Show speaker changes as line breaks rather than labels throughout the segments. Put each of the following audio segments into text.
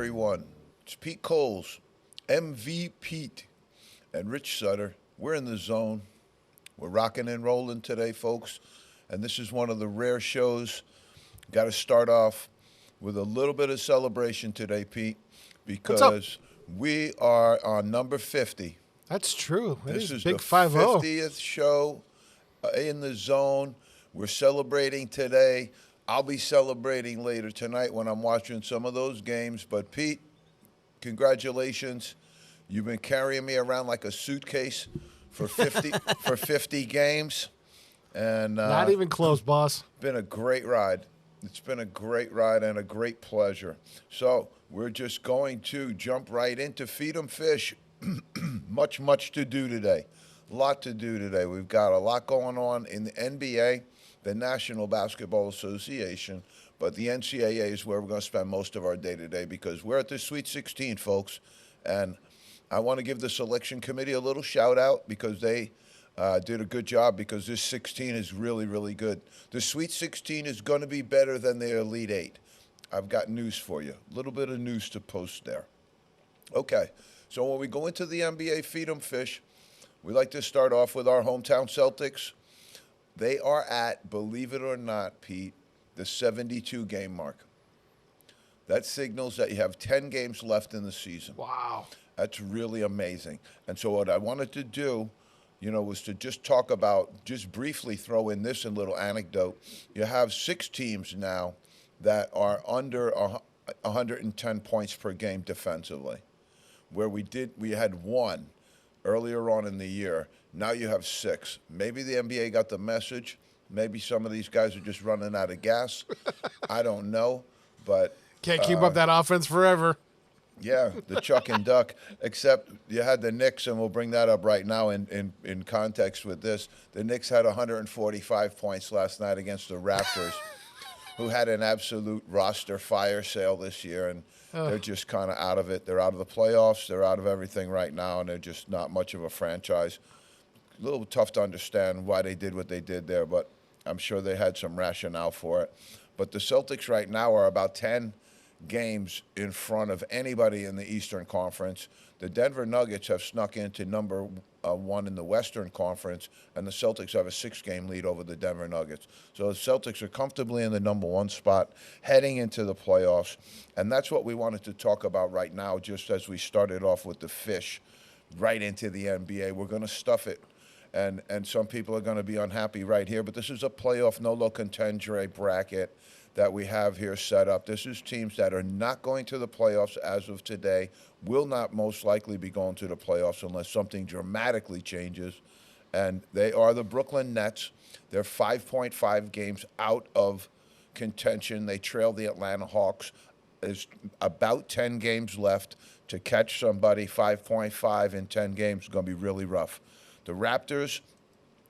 everyone? It's Pete Coles, MV Pete, and Rich Sutter. We're in the zone. We're rocking and rolling today, folks. And this is one of the rare shows. Got to start off with a little bit of celebration today, Pete,
What's up?
because we are on number 50.
That's true.
This is
big
the
5-0.
50th show in the zone. We're celebrating today. I'll be celebrating later tonight when I'm watching some of those games. But Pete, congratulations. You've been carrying me around like a suitcase for 50 for 50 games. And
Not even close, boss.
been a great ride. It's been a great ride and a great pleasure. So we're just going to jump right into Feed 'em Fish. Much to do today. A lot to do today. We've got a lot going on in the NBA, the National Basketball Association, but the NCAA is where we're going to spend most of our day today because we're at the Sweet 16, folks. And I want to give the selection committee a little shout out because they did a good job because this 16 is really, really good. The Sweet 16 is going to be better than the Elite 8. I've got news for you. A little bit of news to post there. Okay, so when we go into the NBA Feed 'em Fish, we like to start off with our hometown Celtics. They are at, believe it or not, Pete, the 72 game mark. That signals that you have 10 games left in the season.
Wow.
That's really amazing. And so what I wanted to do, was to just talk about, just briefly throw in this little anecdote. You have 6 teams now that are under 110 points per game defensively, where we had 1 earlier on in the year. Now you have 6. Maybe the NBA got the message. Maybe some of these guys are just running out of gas. I don't know, but
Can't keep up that offense forever.
yeah, the Chuck and Duck, except you had the Knicks, and we'll bring that up right now in context with this. The Knicks had 145 points last night against the Raptors, who had an absolute roster fire sale this year, and they're just kind of out of it. They're out of the playoffs. They're out of everything right now, and they're just not much of a franchise. A little tough to understand why they did what they did there, but I'm sure they had some rationale for it. But the Celtics right now are about 10 games in front of anybody in the Eastern Conference. The Denver Nuggets have snuck into number 1 in the Western Conference, and the Celtics have a 6-game lead over the Denver Nuggets. So the Celtics are comfortably in the number 1 spot heading into the playoffs, and that's what we wanted to talk about right now, just as we started off with the fish right into the NBA. We're going to stuff it, and some people are going to be unhappy right here, but this is a playoff no-low contendere bracket that we have here set up. This is teams that are not going to the playoffs as of today, will not most likely be going to the playoffs unless something dramatically changes. And they are the Brooklyn Nets. They're 5.5 games out of contention. They trail the Atlanta Hawks. There's about 10 games left. To catch somebody 5.5 in 10 games is going to be really rough. The Raptors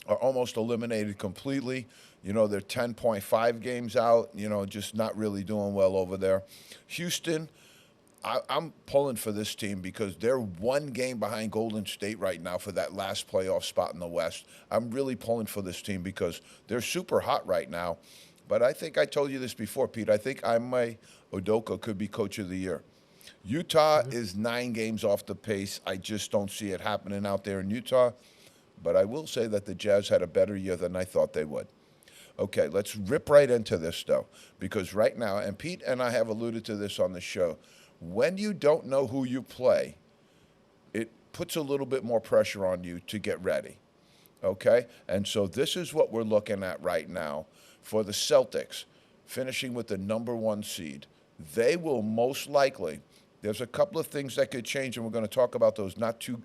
are almost eliminated completely. They're 10.5 games out, just not really doing well over there. Houston, I'm pulling for this team because they're 1 game behind Golden State right now for that last playoff spot in the West. I'm really pulling for this team because they're super hot right now. But I think I told you this before, Pete. I think Ime Udoka could be Coach of the Year. Utah is 9 games off the pace. I just don't see it happening out there in Utah. But I will say that the Jazz had a better year than I thought they would. Okay, let's rip right into this, though, because right now, and Pete and I have alluded to this on the show, when you don't know who you play, it puts a little bit more pressure on you to get ready, okay? And so this is what we're looking at right now for the Celtics, finishing with the number 1 seed. They will most likely, there's a couple of things that could change, and we're going to talk about those.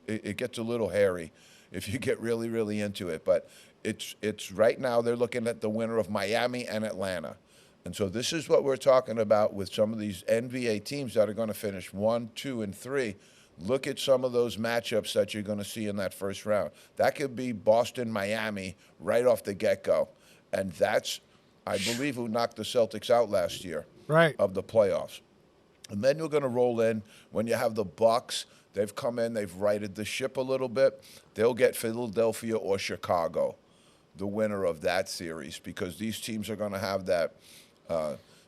It gets a little hairy if you get really, really into it, but it's right now they're looking at the winner of Miami and Atlanta. And so this is what we're talking about with some of these NBA teams that are going to finish 1, 2, and 3. Look at some of those matchups that you're going to see in that first round. That could be Boston, Miami right off the get-go. And that's, I believe, who knocked the Celtics out last year of the playoffs. And then you're going to roll in when you have the Bucks. They've come in, they've righted the ship a little bit. They'll get Philadelphia or Chicago, the winner of that series, because these teams are going to have that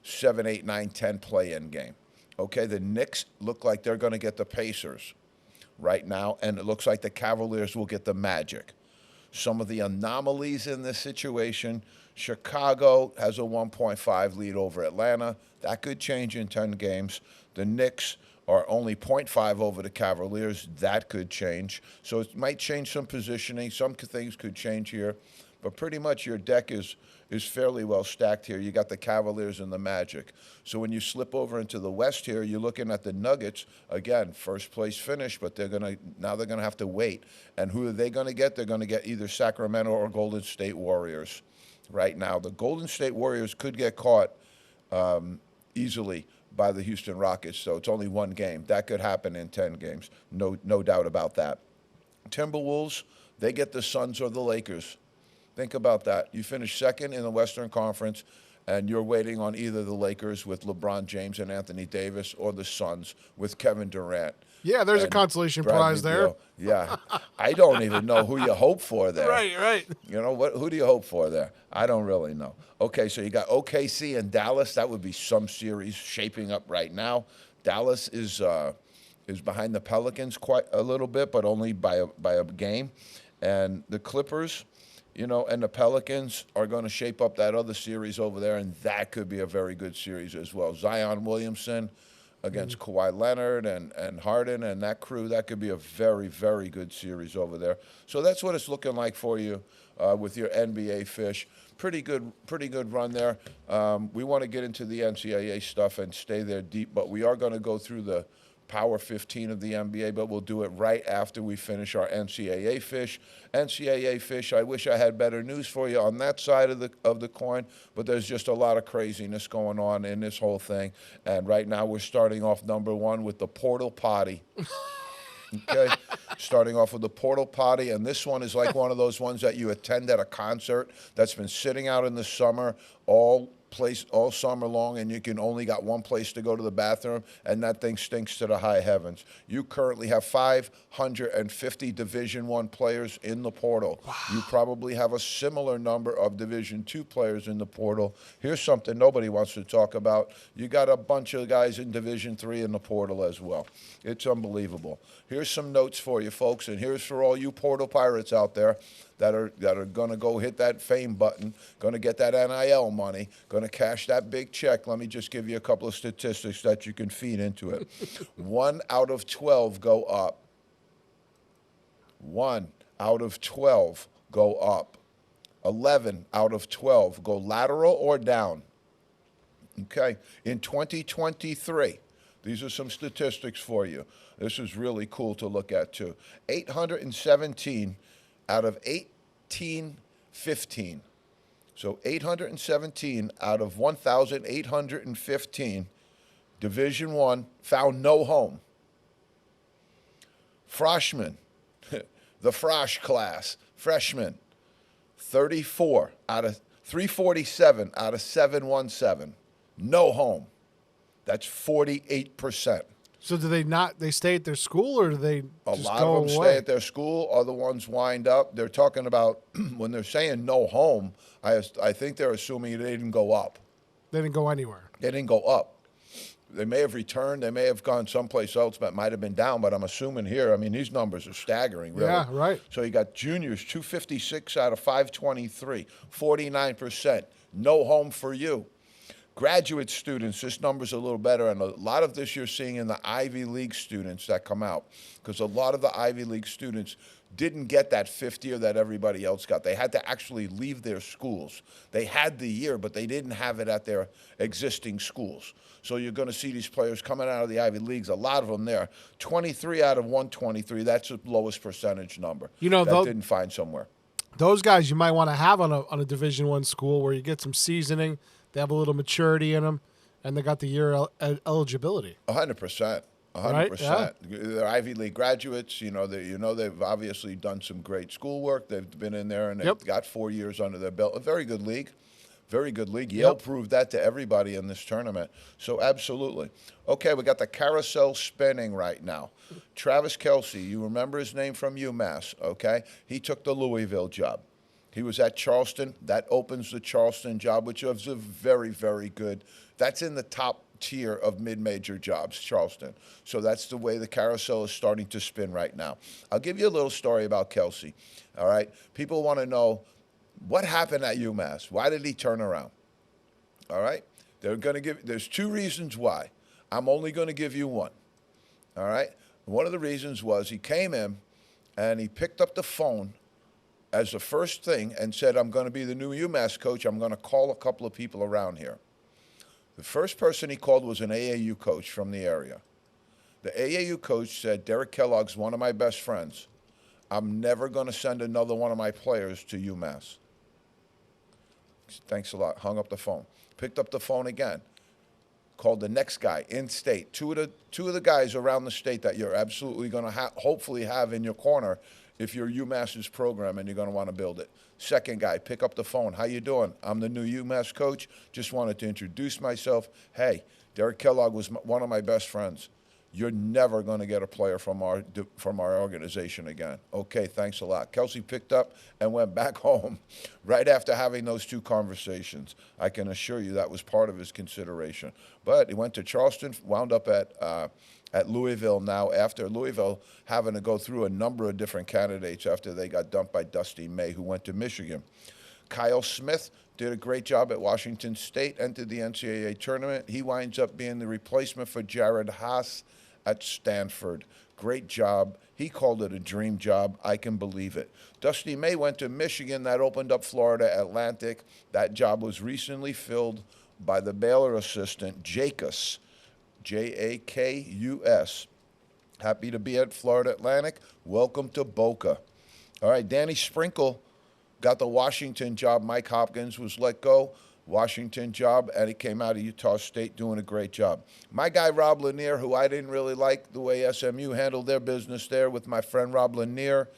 7, 8, 9, 10 play-in game. Okay, the Knicks look like they're going to get the Pacers right now, and it looks like the Cavaliers will get the Magic. Some of the anomalies in this situation: Chicago has a 1.5 lead over Atlanta. That could change in 10 games. The Knicks are only 0.5 over the Cavaliers. That could change. So it might change some positioning. Some things could change here. But pretty much your deck is fairly well stacked here. You got the Cavaliers and the Magic. So when you slip over into the West here, you're looking at the Nuggets. Again, first place finish, but they're gonna have to wait. And who are they gonna get? They're gonna get either Sacramento or Golden State Warriors. Right now, the Golden State Warriors could get caught easily by the Houston Rockets. So it's only one game. That could happen in 10 games. No doubt about that. Timberwolves, they get the Suns or the Lakers. Think about that. You finish second in the Western Conference, and you're waiting on either the Lakers with LeBron James and Anthony Davis or the Suns with Kevin Durant.
Yeah, there's a
and
consolation
Bradley
prize there.
Beal. Yeah. I don't even know who you hope for there.
Right.
You know, who do you hope for there? I don't really know. Okay, so you got OKC and Dallas. That would be some series shaping up right now. Dallas is behind the Pelicans quite a little bit, but only by a game. And the Clippers, you know, and the Pelicans are going to shape up that other series over there, and that could be a very good series as well. Zion Williamson against Kawhi Leonard and Harden and that crew, that could be a very, very good series over there. So that's what it's looking like for you with your NBA fish. Pretty good run there. We want to get into the NCAA stuff and stay there deep, but we are going to go through the Power 15 of the NBA, but we'll do it right after we finish our NCAA fish. NCAA fish, I wish I had better news for you on that side of the coin, but there's just a lot of craziness going on in this whole thing. And right now we're starting off number one with the portal potty. Okay, starting off with the portal potty, and this one is like one of those ones that you attend at a concert that's been sitting out in the summer all summer long, and you can only got one place to go to the bathroom, and that thing stinks to the high heavens. You currently have 550 Division I players in the portal. Wow. You probably have a similar number of Division II players in the portal. Here's something nobody wants to talk about. You got a bunch of guys in Division III in the portal as well. It's unbelievable. Here's some notes for you folks, and here's for all you portal pirates out there that are going to go hit that fame button, going to get that NIL money, going to cash that big check. Let me just give you a couple of statistics that you can feed into it. 1 out of 12 go up. 1 out of 12 go up. 11 out of 12 go lateral or down. Okay, in 2023, these are some statistics for you. This is really cool to look at too. 817 out of 1815. So 817 out of 1,815 Division I found no home. Freshmen, the Frosh class, freshmen, 34 out of 347 out of 717, no home. That's 48%.
So do they not? They stay at their school, or do they?
A
just
lot
go
of them
away?
stay at their school. Other ones wind up. They're talking about when they're saying no home. I think they're assuming they didn't go up.
They didn't go anywhere.
They didn't go up. They may have returned. They may have gone someplace else that might have been down. But I'm assuming here. I mean, these numbers are staggering. Really.
Yeah, right.
So you got juniors, 256 out of 523, 49%. No home for you. Graduate students, this number's a little better, and a lot of this you're seeing in the Ivy League students that come out, because a lot of the Ivy League students didn't get that fifth year that everybody else got. They had to actually leave their schools. They had the year, but they didn't have it at their existing schools. So you're going to see these players coming out of the Ivy Leagues, a lot of them there. 23 out of 123, that's the lowest percentage number.
You know,
that didn't find somewhere.
Those guys you might want to have on a Division I school where you get some seasoning. They have a little maturity in them, and they got the year eligibility.
100%. 100%.
Right? Yeah.
They're Ivy League graduates. They've obviously done some great schoolwork. They've been in there, and they've got 4 years under their belt. A very good league. Very good league. Yale proved that to everybody in this tournament. So absolutely. Okay, we got the carousel spinning right now. Travis Kelce, you remember his name from UMass, okay? He took the Louisville job. He was at Charleston. That opens the Charleston job, which is a very, very good. That's in the top tier of mid-major jobs, Charleston. So that's the way the carousel is starting to spin right now. I'll give you a little story about Kelsey. All right, people want to know what happened at UMass. Why did he turn around? All right, there's two reasons why. I'm only going to give you one. All right, one of the reasons was he came in and he picked up the phone as the first thing and said, I'm going to be the new UMass coach. I'm going to call a couple of people around here. The first person he called was an AAU coach from the area. The AAU coach said, Derek Kellogg's one of my best friends. I'm never going to send another one of my players to UMass. Thanks a lot. Hung up the phone. Picked up the phone again. Called the next guy in state. Two of the guys around the state that you're absolutely going to hopefully have in your corner if you're UMass's program and you're going to want to build it. Second guy, pick up the phone. How you doing? I'm the new UMass coach. Just wanted to introduce myself. Hey, Derek Kellogg was one of my best friends. You're never going to get a player from our organization again. Okay, thanks a lot. Kelsey picked up and went back home right after having those two conversations. I can assure you that was part of his consideration. But he went to Charleston, wound up at Louisville now after Louisville having to go through a number of different candidates after they got dumped by Dusty May, who went to Michigan. Kyle Smith did a great job at Washington State, entered the NCAA tournament. He winds up being the replacement for Jared Haas at Stanford. Great job. He called it a dream job. I can believe it. Dusty May went to Michigan. That opened up Florida Atlantic. That job was recently filled by the Baylor assistant, Jacus, Jakus. Happy to be at Florida Atlantic. Welcome to Boca. All right, Danny Sprinkle got the Washington job. Mike Hopkins was let go. Washington job, and he came out of Utah State doing a great job. My guy, Rob Lanier, who I didn't really like the way SMU handled their business there with my friend Rob Lanier,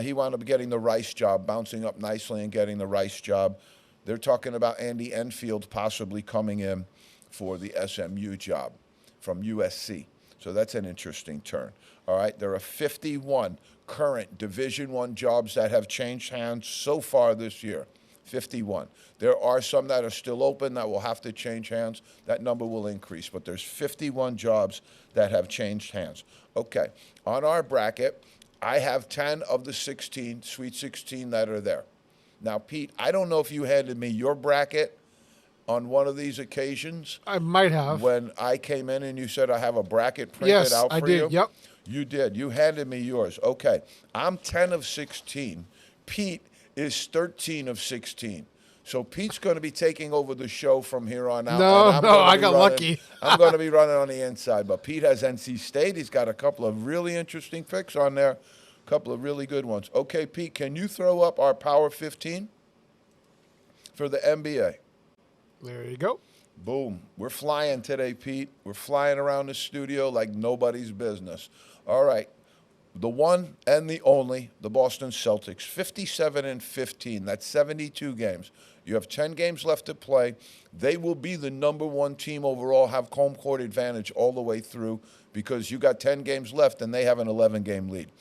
he wound up getting the Rice job, bouncing up nicely and getting the Rice job. They're talking about Andy Enfield possibly coming in for the SMU job from USC. So that's an interesting turn. All right, there are 51 current Division I jobs that have changed hands so far this year. 51. There are some that are still open that will have to change hands. That number will increase, but there's 51 jobs that have changed hands. Okay, on our bracket, I have 10 of the 16, Sweet 16 that are there. Now, Pete, I don't know if you handed me your bracket on one of these occasions.
I might have.
When I came in and you said I have a bracket printed out for you.
Yes, I did. Yep.
You did. You handed me yours. Okay. I'm 10 of 16. Pete is 13 of 16. So Pete's going to be taking over the show from here on out.
I got lucky.
I'm going to be running on the inside. But Pete has NC State. He's got a couple of really interesting picks on there, a couple of really good ones. Okay, Pete, can you throw up our Power 15 for the NBA?
There you go.
Boom. We're flying today, Pete. We're flying around the studio like nobody's business. All right. The one and the only, the Boston Celtics, 57-15. That's 72 games. You have 10 games left to play. They will be the number one team overall, have home court advantage all the way through because you got 10 games left and they have an 11-game lead.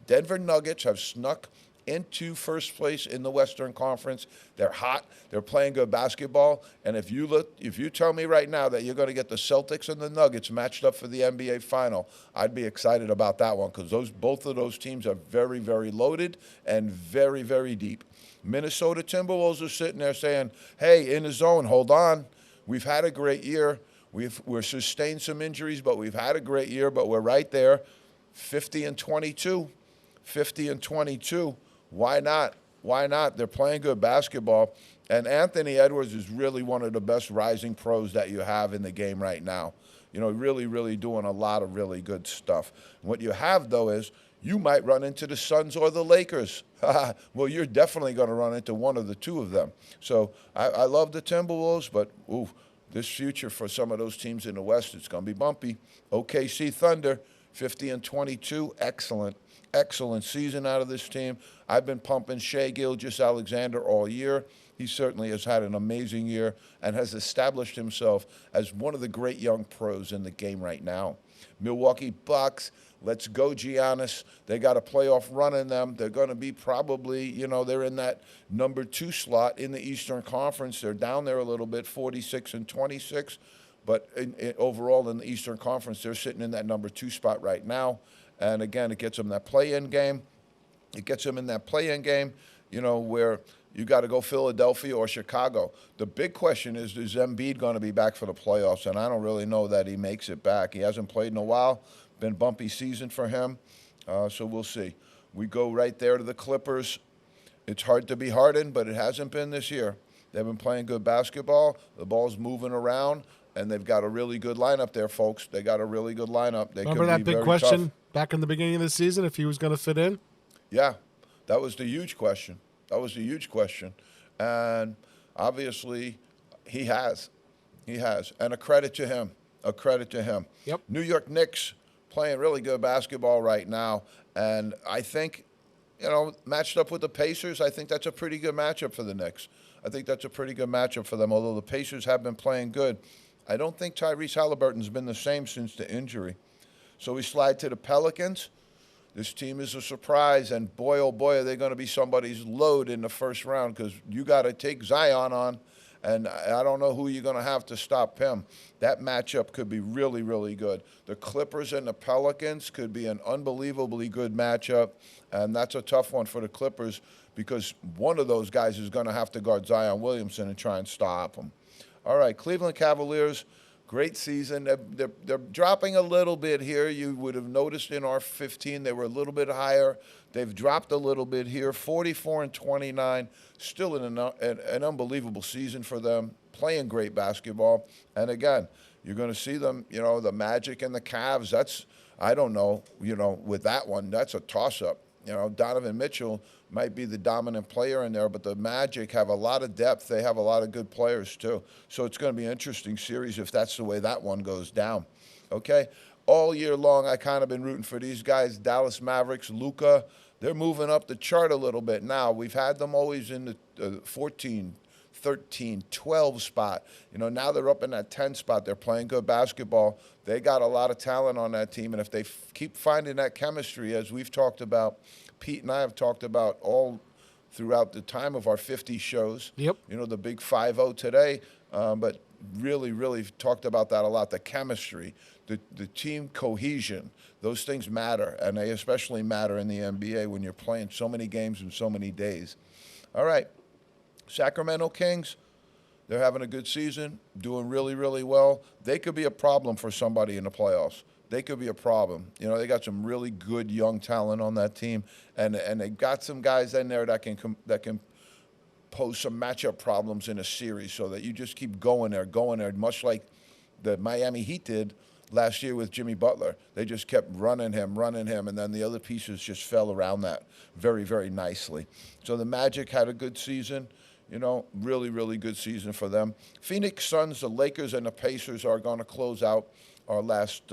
Denver Nuggets have snuck into first place in the Western Conference. They're hot. They're playing good basketball. And if you tell me right now that you're going to get the Celtics and the Nuggets matched up for the NBA final, I'd be excited about that one because both of those teams are very, very loaded and very, very deep. Minnesota Timberwolves are sitting there saying, hey, in the zone, hold on. We've had a great year. We're sustained some injuries, but we've had a great year, but we're right there. 50-22. 50-22. Why not? Why not? They're playing good basketball. And Anthony Edwards is really one of the best rising pros that you have in the game right now. You know, really, really doing a lot of really good stuff. What you have, though, is you might run into the Suns or the Lakers. Well, you're definitely going to run into one of the two of them. So I love the Timberwolves, but this future for some of those teams in the West, it's going to be bumpy. OKC Thunder, 50-22, excellent. Excellent season out of this team. I've been pumping Shai Gilgeous-Alexander all year. He certainly has had an amazing year and has established himself as one of the great young pros in the game right now. Milwaukee Bucks, let's go Giannis. They got a playoff run in them. They're going to be probably, they're in that number 2 slot in the Eastern Conference. They're down there a little bit, 46-26. But overall in the Eastern Conference, they're sitting in that number 2 spot right now. And again, it gets them that play-in game. It gets them in that play-in game, where you got to go Philadelphia or Chicago. The big question is Embiid going to be back for the playoffs? And I don't really know that he makes it back. He hasn't played in a while. Been bumpy season for him. So we'll see. We go right there to the Clippers. It's hard to be Harden, but it hasn't been this year. They've been playing good basketball. The ball's moving around, and they've got a really good lineup there, folks. They got a really good lineup. They
Remember
could
that
be
big
very
question
tough.
back in the beginning of the season if he was going to fit in?
Yeah, that was the huge question. That was the huge question. And obviously, he has. He has. And a credit to him. A credit to him.
Yep.
New York Knicks playing really good basketball right now. And I think, matched up with the Pacers, I think that's a pretty good matchup for the Knicks. I think that's a pretty good matchup for them, although the Pacers have been playing good. I don't think Tyrese Halliburton's been the same since the injury. So we slide to the Pelicans. This team is a surprise, and boy, oh boy, are they going to be somebody's load in the first round because you got to take Zion on, and I don't know who you're going to have to stop him. That matchup could be really, really good. The Clippers and the Pelicans could be an unbelievably good matchup, and that's a tough one for the Clippers because one of those guys is going to have to guard Zion Williamson and try and stop him. All right, Cleveland Cavaliers. Great season. They're dropping a little bit here. You would have noticed in our 15 they were a little bit higher. They've dropped a little bit here. 44-29. Still an unbelievable season for them. Playing great basketball. And again, you're going to see them. The Magic and the Cavs. I don't know. With that one, that's a toss-up. Donovan Mitchell might be the dominant player in there, but the Magic have a lot of depth. They have a lot of good players, too. So it's going to be an interesting series if that's the way that one goes down. Okay? All year long, I kind of been rooting for these guys. Dallas Mavericks, Luka, they're moving up the chart a little bit now. We've had them always in the 14, 13, 12 spot. Now they're up in that 10 spot. They're playing good basketball. They got a lot of talent on that team, and if they keep finding that chemistry, as we've talked about, Pete and I have talked about all throughout the time of our 50 shows.
Yep.
The big 5-0 today, but really, really talked about that a lot, the chemistry, the team cohesion. Those things matter, and they especially matter in the NBA when you're playing so many games in so many days. All right. Sacramento Kings, they're having a good season, doing really, really well. They could be a problem for somebody in the playoffs. They could be a problem. They got some really good young talent on that team, and they got some guys in there that can pose some matchup problems in a series so that you just keep going there, much like the Miami Heat did last year with Jimmy Butler. They just kept running him, and then the other pieces just fell around that very, very nicely. So the Magic had a good season. Really, really good season for them. Phoenix Suns, the Lakers, and the Pacers are going to close out our last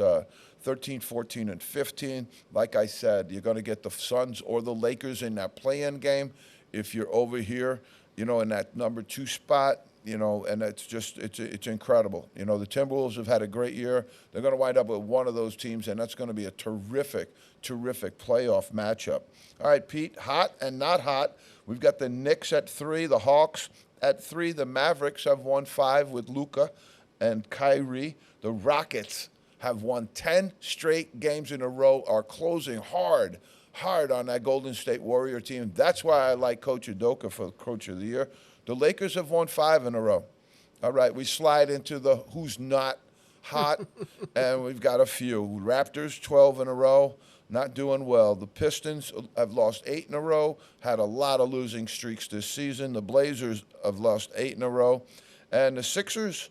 13, 14, and 15. Like I said, you're going to get the Suns or the Lakers in that play-in game. If you're over here, in that number 2 spot, and it's incredible. The Timberwolves have had a great year. They're going to wind up with one of those teams, and that's going to be a terrific, terrific playoff matchup. All right, Pete, hot and not hot. We've got the Knicks at 3, the Hawks at 3. The Mavericks have won 5 with Luka and Kyrie. The Rockets have won 10 straight games in a row, are closing hard on that Golden State Warrior team. That's why I like Coach Udoka for Coach of the Year. The Lakers have won 5 in a row. All right, we slide into the who's not hot, and we've got a few. Raptors, 12 in a row, not doing well. The Pistons have lost 8 in a row, had a lot of losing streaks this season. The Blazers have lost 8 in a row. And the Sixers,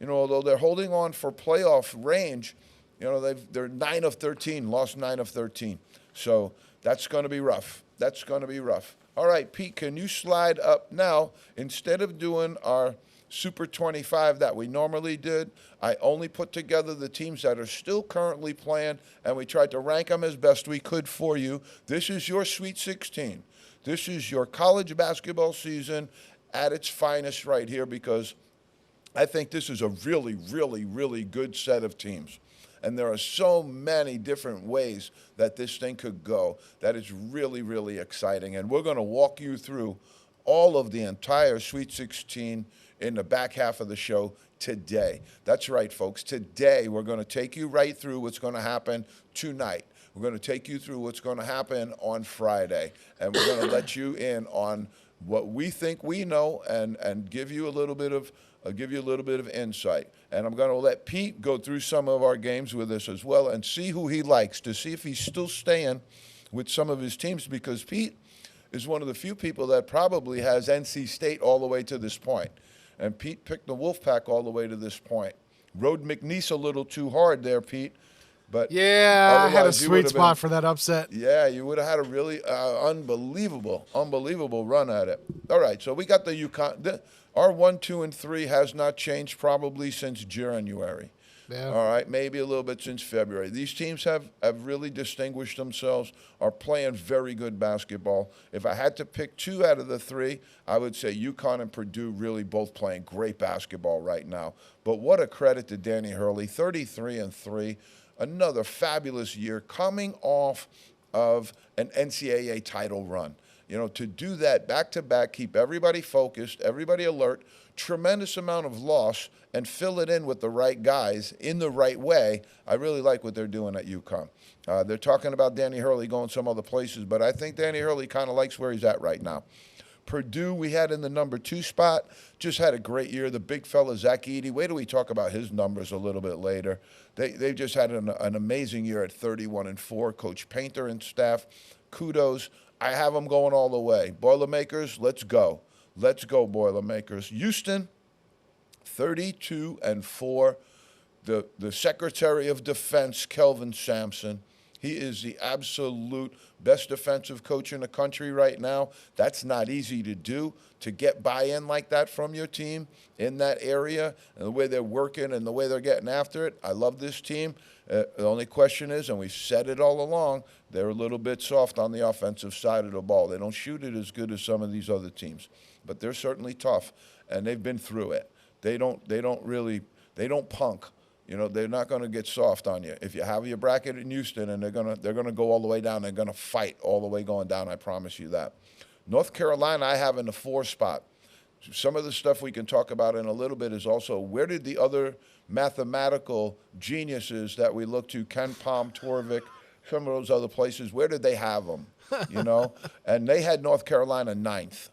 although they're holding on for playoff range, they're 9 of 13, lost 9 of 13. So that's going to be rough. That's going to be rough. All right, Pete, can you slide up now? Instead of doing our Super 25 that we normally did, I only put together the teams that are still currently playing, and we tried to rank them as best we could for you. This is your Sweet 16. This is your college basketball season at its finest right here because I think this is a really, really, really good set of teams. And there are so many different ways that this thing could go that is really, really exciting. And we're going to walk you through all of the entire Sweet 16 in the back half of the show, today. That's right, folks. Today, we're going to take you right through what's going to happen tonight. We're going to take you through what's going to happen on Friday, and we're going to let you in on what we think we know, and give you a little bit of insight. And I'm going to let Pete go through some of our games with us as well, and see who he likes, to see if he's still staying with some of his teams, because Pete is one of the few people that probably has NC State all the way to this point. And Pete picked the Wolfpack all the way to this point. Rode McNeese a little too hard there, Pete. But
Yeah, I had a
otherwise you would
sweet
have
spot
been-
for that upset.
Yeah, you would have had a really unbelievable run at it. All right, so we got the UConn. Our 1, 2, and 3 has not changed probably since January.
Yeah.
All right, maybe a little bit since February. These teams have really distinguished themselves, are playing very good basketball. If I had to pick 2 out of the 3, I would say UConn and Purdue really both playing great basketball right now. But what a credit to Danny Hurley, 33-3, another fabulous year coming off of an NCAA title run. You know, to do that back-to-back, keep everybody focused, everybody alert, tremendous amount of loss, and fill it in with the right guys in the right way. I really like what they're doing at UConn. They're talking about Danny Hurley going some other places, but I think Danny Hurley kind of likes where he's at right now. Purdue, we had in the number 2 spot, just had a great year. The big fella, Zach Edey, wait till we talk about his numbers a little bit later. They've just had an amazing year at 31-4. Coach Painter and staff, kudos. I have them going all the way. Boilermakers, let's go. Let's go, Boilermakers. Houston, 32-4. The Secretary of Defense, Kelvin Sampson, he is the absolute best defensive coach in the country right now. That's not easy to do, to get buy-in like that from your team in that area, and the way they're working and the way they're getting after it. I love this team. The only question is, and we've said it all along, they're a little bit soft on the offensive side of the ball. They don't shoot it as good as some of these other teams, but they're certainly tough, and they've been through it. They don't punk. You know, they're not going to get soft on you. If you have your bracket in Houston, and they're gonna go all the way down, they're going to fight all the way going down. I promise you that. North Carolina, I have in the 4 spot. Some of the stuff we can talk about in a little bit is also, where did the other mathematical geniuses that we look to, Ken Palm, Torvik, some of those other places, where did they have them? You know, and they had North Carolina 9th.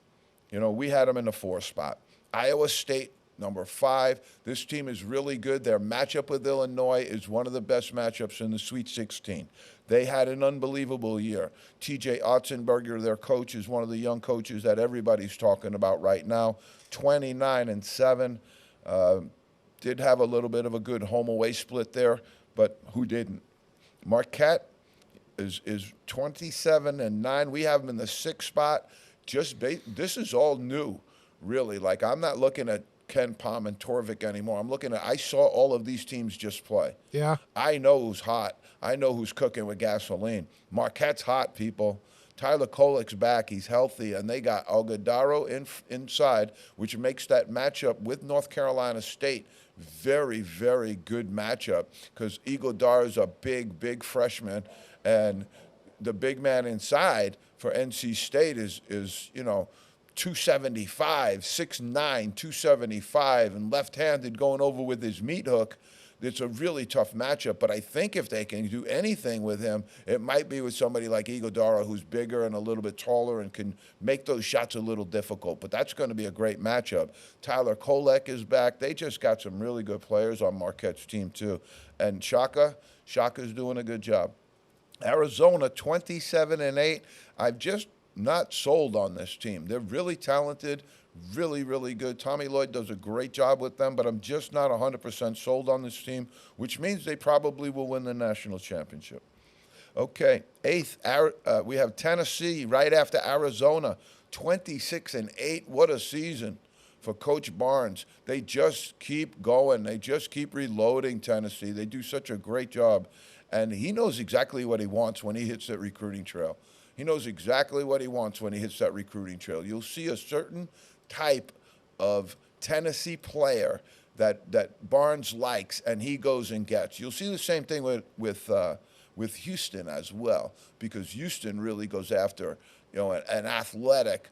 You know, we had them in the 4 spot. Iowa State, number 5. This team is really good. Their matchup with Illinois is one of the best matchups in the Sweet 16. They had an unbelievable year. TJ Otzenberger, their coach, is one of the young coaches that everybody's talking about right now. 29-7. Did have a little bit of a good home-away split there, but who didn't? Marquette is 27-9. We have them in the 6th spot. This is all new, really. Like, I'm not looking at Ken Palm and Torvik anymore. I saw all of these teams just play.
Yeah.
I know who's hot. I know who's cooking with gasoline. Marquette's hot, people. Tyler Kolek's back. He's healthy. And they got Algodaro inside, which makes that matchup with North Carolina State very, very good matchup, because Iguodala is a big, big freshman. And the big man inside for NC State is 275, 6'9", 275, and left-handed going over with his meat hook. It's a really tough matchup, but I think if they can do anything with him, it might be with somebody like Iguodala, who's bigger and a little bit taller and can make those shots a little difficult. But that's going to be a great matchup. Tyler Kolek is back. They just got some really good players on Marquette's team, too. And Shaka's doing a good job. Arizona, 27-8. I've just not sold on this team. They're really talented, really, really good. Tommy Lloyd does a great job with them, but I'm just not 100% sold on this team, which means they probably will win the national championship. Okay, 8th, we have Tennessee right after Arizona, 26-8. What a season for Coach Barnes. They just keep going. They just keep reloading Tennessee. They do such a great job, and he knows exactly what he wants when he hits that recruiting trail. He knows exactly what he wants when he hits that recruiting trail. You'll see a certain type of Tennessee player that Barnes likes, and he goes and gets. You'll see the same thing with Houston as well, because Houston really goes after an athletic,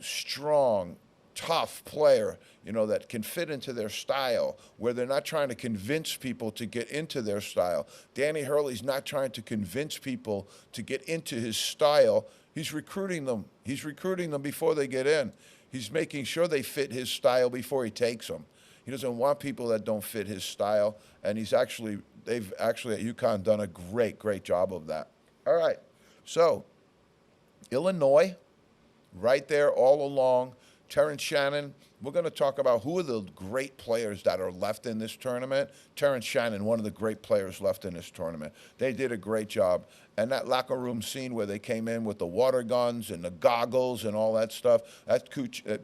strong, tough player, that can fit into their style, where they're not trying to convince people to get into their style. Danny Hurley's not trying to convince people to get into his style. He's recruiting them. He's recruiting them before they get in. He's making sure they fit his style before he takes them. He doesn't want people that don't fit his style, and they've actually at UConn done a great job of that. All right, so Illinois, right there all along. Terrence Shannon, we're going to talk about who are the great players that are left in this tournament. Terrence Shannon, one of the great players left in this tournament. They did a great job. And that locker room scene where they came in with the water guns and the goggles and all that stuff,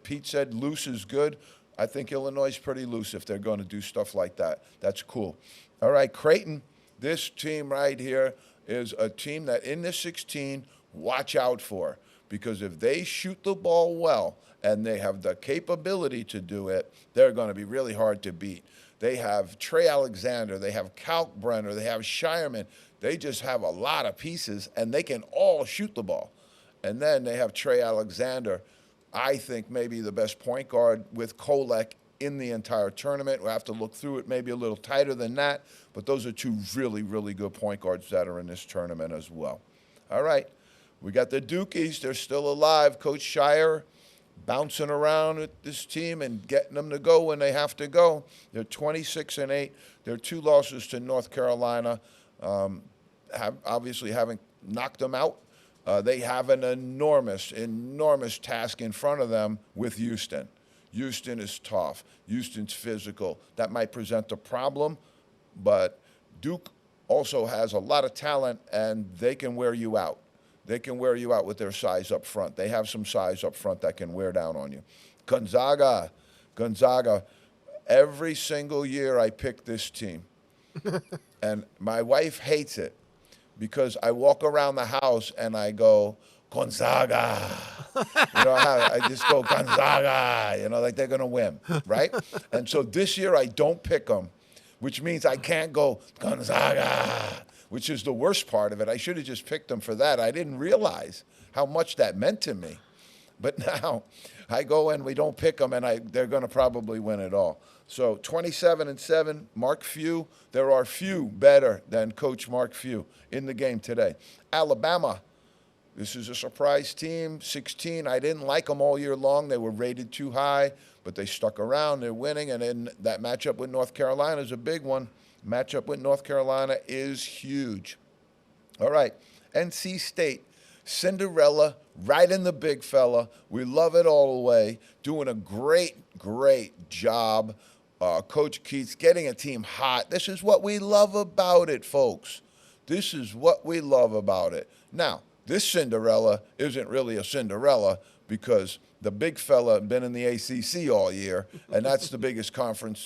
Pete said loose is good. I think Illinois is pretty loose if they're going to do stuff like that. That's cool. All right, Creighton, this team right here is a team that in this 16, watch out for. Because if they shoot the ball well and they have the capability to do it, they're going to be really hard to beat. They have Trey Alexander, they have Kalkbrenner, they have Shireman. They just have a lot of pieces, and they can all shoot the ball. And then they have Trey Alexander, I think maybe the best point guard with Kolek in the entire tournament. We'll have to look through it maybe a little tighter than that, but those are two really good point guards that are in this tournament as well. All right. We got the Dukies. They're still alive. Coach Shire bouncing around with this team and getting them to go when they have to go. They're 26-8. Their 2 losses to North Carolina haven't knocked them out. They have an enormous task in front of them with Houston. Houston is tough. Houston's physical. That might present a problem, but Duke also has a lot of talent, and they can wear you out. They can wear you out with their size up front. They have some size up front that can wear down on you. Gonzaga, every single year I pick this team. And my wife hates it because I walk around the house and I go, Gonzaga. I just go, Gonzaga, like they're going to win, right? And so this year I don't pick them, which means I can't go, Gonzaga, which is the worst part of it. I should have just picked them for that. I didn't realize how much that meant to me. But now I go and we don't pick them, and they're going to probably win it all. So 27-7, Mark Few. There are few better than Coach Mark Few in the game today. Alabama, this is a surprise team, 16. I didn't like them all year long. They were rated too high, but they stuck around. They're winning, and then that matchup with North Carolina is a big one. Matchup with North Carolina is huge. All right, NC State, Cinderella, right in the big fella. We love it all the way. Doing a great job. Coach Keats getting a team hot. This is what we love about it, folks. This is what we love about it. Now, this Cinderella isn't really a Cinderella because the big fella had been in the ACC all year, and that's the biggest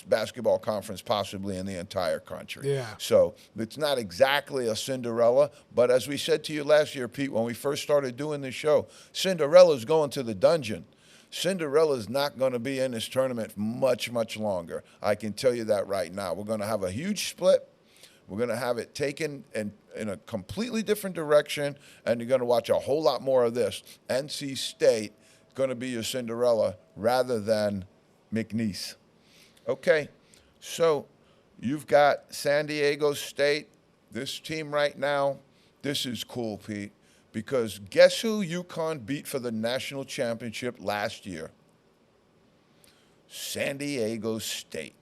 basketball conference possibly in the entire country.
Yeah.
So it's not exactly a Cinderella, but as we said to you last year, Pete, when we first started doing this show, Cinderella's going to the dungeon. Cinderella's not going to be in this tournament much longer. I can tell you that right now. We're going to have a huge split. We're going to have it taken in a completely different direction, and you're going to watch a whole lot more of this. NC State going to be your Cinderella rather than McNeese. Okay, so you've got San Diego State. This team right now, this is cool, Pete, because guess who UConn beat for the national championship last year? San Diego State,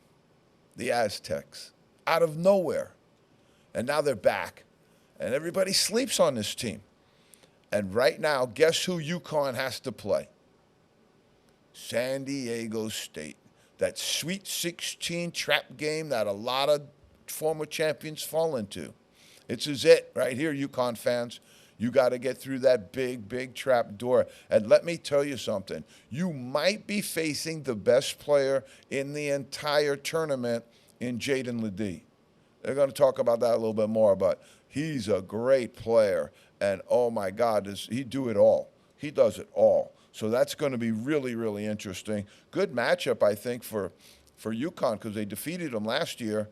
the Aztecs, out of nowhere. And now they're back, and everybody sleeps on this team. And right now, guess who UConn has to play? San Diego State. That Sweet 16 trap game that a lot of former champions fall into. It's it right here, UConn fans. You got to get through that big trap door. And let me tell you something. You might be facing the best player in the entire tournament in Jaden Ledee. They're going to talk about that a little bit more, but he's a great player. And, oh, my God, does he do it all. He does it all. So that's going to be really interesting. Good matchup, I think, for UConn because they defeated them last year.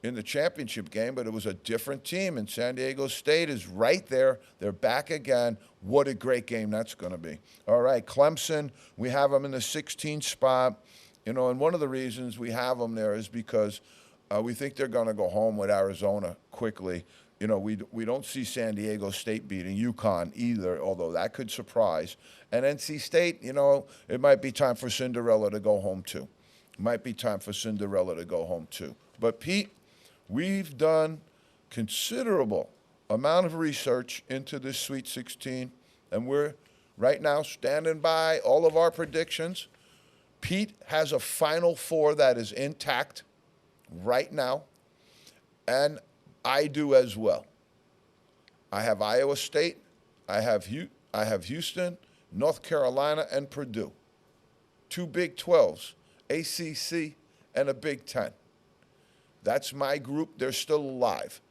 in the championship game, but it was a different team, and San Diego State is right there. They're back again. What a great game that's going to be. All right, Clemson, we have them in the 16th spot. You know, and one of the reasons we have them there is because we think they're going to go home with Arizona quickly. You know, we don't see San Diego State beating UConn either, although that could surprise. And NC State, you know, it might be time for Cinderella to go home too. Might be time for Cinderella to go home too. But Pete, we've done considerable amount of research into this Sweet 16, and we're right now standing by all of our predictions. Pete has a Final Four that is intact right now, and I do as well. I have Iowa State, I have Houston, North Carolina, and Purdue. 2 Big 12s, ACC, and a Big 10. That's my group. They're still alive.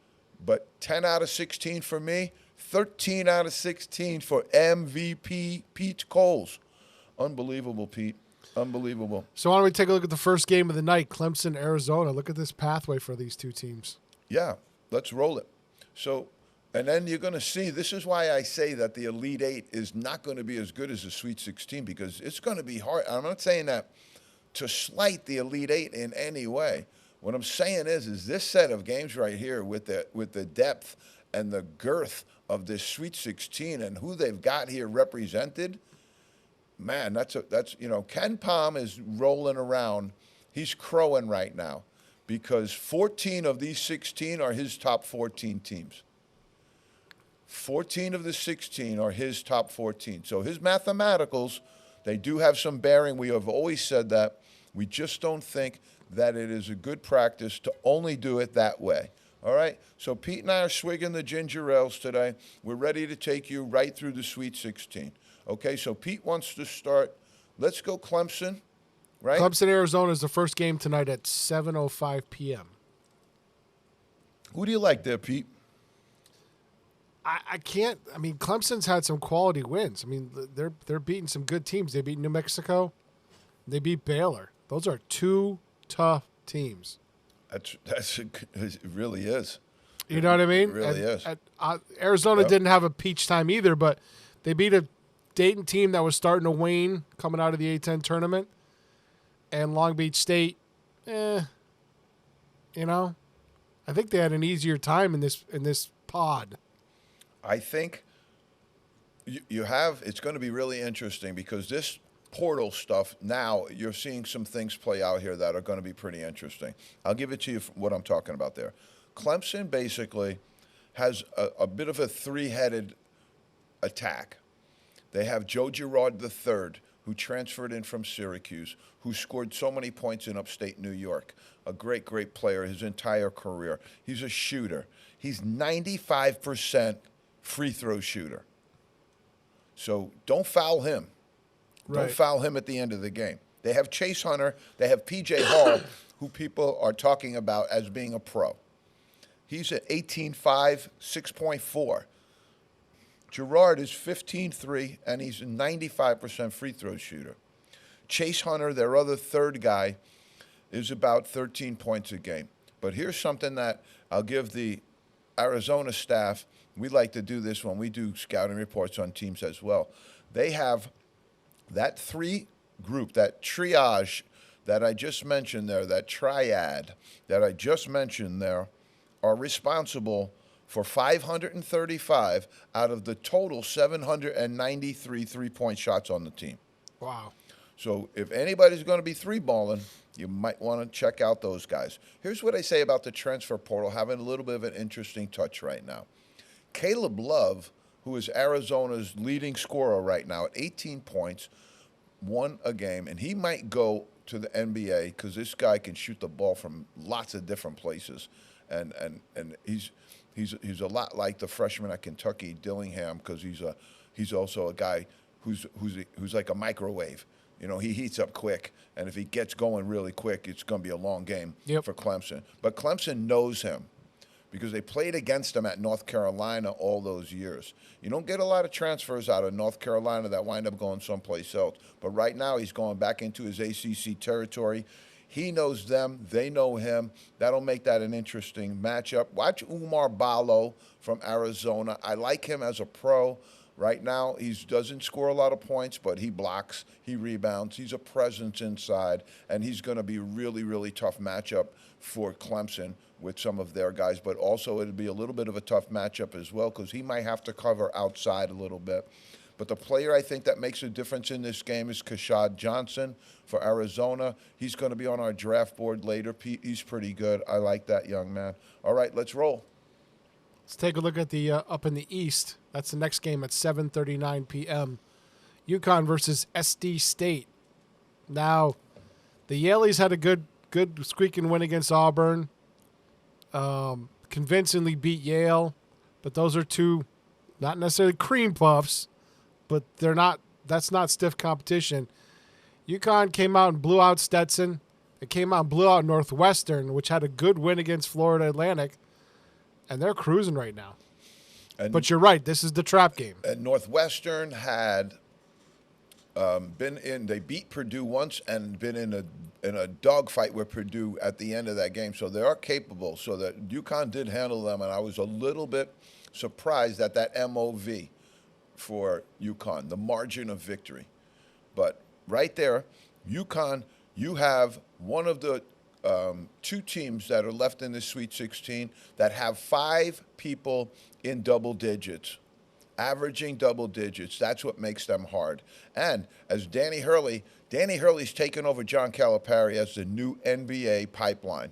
But 10 out of 16 for me, 13 out of 16 for MVP Pete Coles. Unbelievable, Pete. Unbelievable.
So why don't we take a look at the first game of the night, Clemson, Arizona. Look at this pathway for these two teams.
Yeah, let's roll it. So, and then you're going to see, this is why I say that the Elite Eight is not going to be as good as the Sweet 16, because it's going to be hard. I'm not saying that to slight the Elite Eight in any way. What I'm saying is this set of games right here with the depth and the girth of this Sweet 16 and who they've got here represented, man, that's Ken Palm is rolling around. He's crowing right now because 14 of these 16 are his top 14 teams. 14 of the 16 are his top 14. So his mathematicals, they do have some bearing. We have always said that. We just don't think that it is a good practice to only do it that way. All right? So Pete and I are swigging the ginger ales today. We're ready to take you right through the Sweet 16. Okay, so Pete wants to start. Let's go Clemson, right?
Clemson, Arizona is the first game tonight at 7:05 p.m.
Who do you like there, Pete?
I can't. I mean, Clemson's had some quality wins. I mean, they're beating some good teams. They beat New Mexico. They beat Baylor. Those are two tough teams.
It really is.
You know what I mean?
It really is.
Arizona
Yep.
didn't have a peach time either, but they beat a Dayton team that was starting to wane coming out of the A-10 tournament. And Long Beach State, you know, I think they had an easier time in this pod.
I think you have. It's going to be really interesting because this portal stuff, now you're seeing some things play out here that are going to be pretty interesting. I'll give it to you what I'm talking about there. Clemson basically has a bit of a three-headed attack. They have Joe Girard III, who transferred in from Syracuse, who scored so many points in upstate New York. A great, great player his entire career. He's a shooter. He's 95% free throw shooter. So don't foul him.
Right.
Don't foul him at the end of the game. They have Chase Hunter. They have P.J. Hall, who people are talking about as being a pro. He's at 18.5, 6.4. Girard is 15.3, and he's a 95% free throw shooter. Chase Hunter, their other third guy, is about 13 points a game. But here's something that I'll give the Arizona staff. We like to do this when we do scouting reports on teams as well. They have that three group, that triage that I just mentioned there, that triad that I just mentioned there, are responsible for 535 out of the total 793 three-point shots on the team.
Wow.
So if anybody's going to be three-balling, you might want to check out those guys. Here's what I say about the transfer portal having a little bit of an interesting touch right now. Caleb Love, who is Arizona's leading scorer right now at 18 points, won a game, and he might go to the NBA because this guy can shoot the ball from lots of different places, and he's a lot like the freshman at Kentucky, Dillingham, because he's also a guy who's like a microwave. You know, he heats up quick, and if he gets going really quick, it's going to be a long game for Clemson. But Clemson knows him because they played against him at North Carolina all those years. You don't get a lot of transfers out of North Carolina that wind up going someplace else. But right now he's going back into his ACC territory. He knows them. They know him. That'll make that an interesting matchup. Watch Umar Ballo from Arizona. I like him as a pro. Right now, he doesn't score a lot of points, but he blocks, he rebounds, he's a presence inside, and he's going to be a really, really tough matchup for Clemson with some of their guys. But also, it'll be a little bit of a tough matchup as well because he might have to cover outside a little bit. But the player I think that makes a difference in this game is Kashad Johnson for Arizona. He's going to be on our draft board later, Pete. He's pretty good. I like that young man. All right, let's roll.
Let's take a look at the up in the East. That's the next game at 7:39 p.m. UConn versus SD State. Now, the Yaleys had a good squeaking win against Auburn. Convincingly beat Yale, but those are two, not necessarily cream puffs, but they're not. That's not stiff competition. UConn came out and blew out Stetson. They came out and blew out Northwestern, which had a good win against Florida Atlantic, and they're cruising right now. But you're right. This is the trap game.
And Northwestern had they beat Purdue once and been in a dogfight with Purdue at the end of that game. So they are capable. So that UConn did handle them, and I was a little bit surprised at that MOV for UConn, the margin of victory. But right there, UConn, you have one of the two teams that are left in the Sweet 16 that have 5 people in double digits, averaging double digits. That's what makes them hard. And as Danny Hurley's taken over John Calipari as the new NBA pipeline.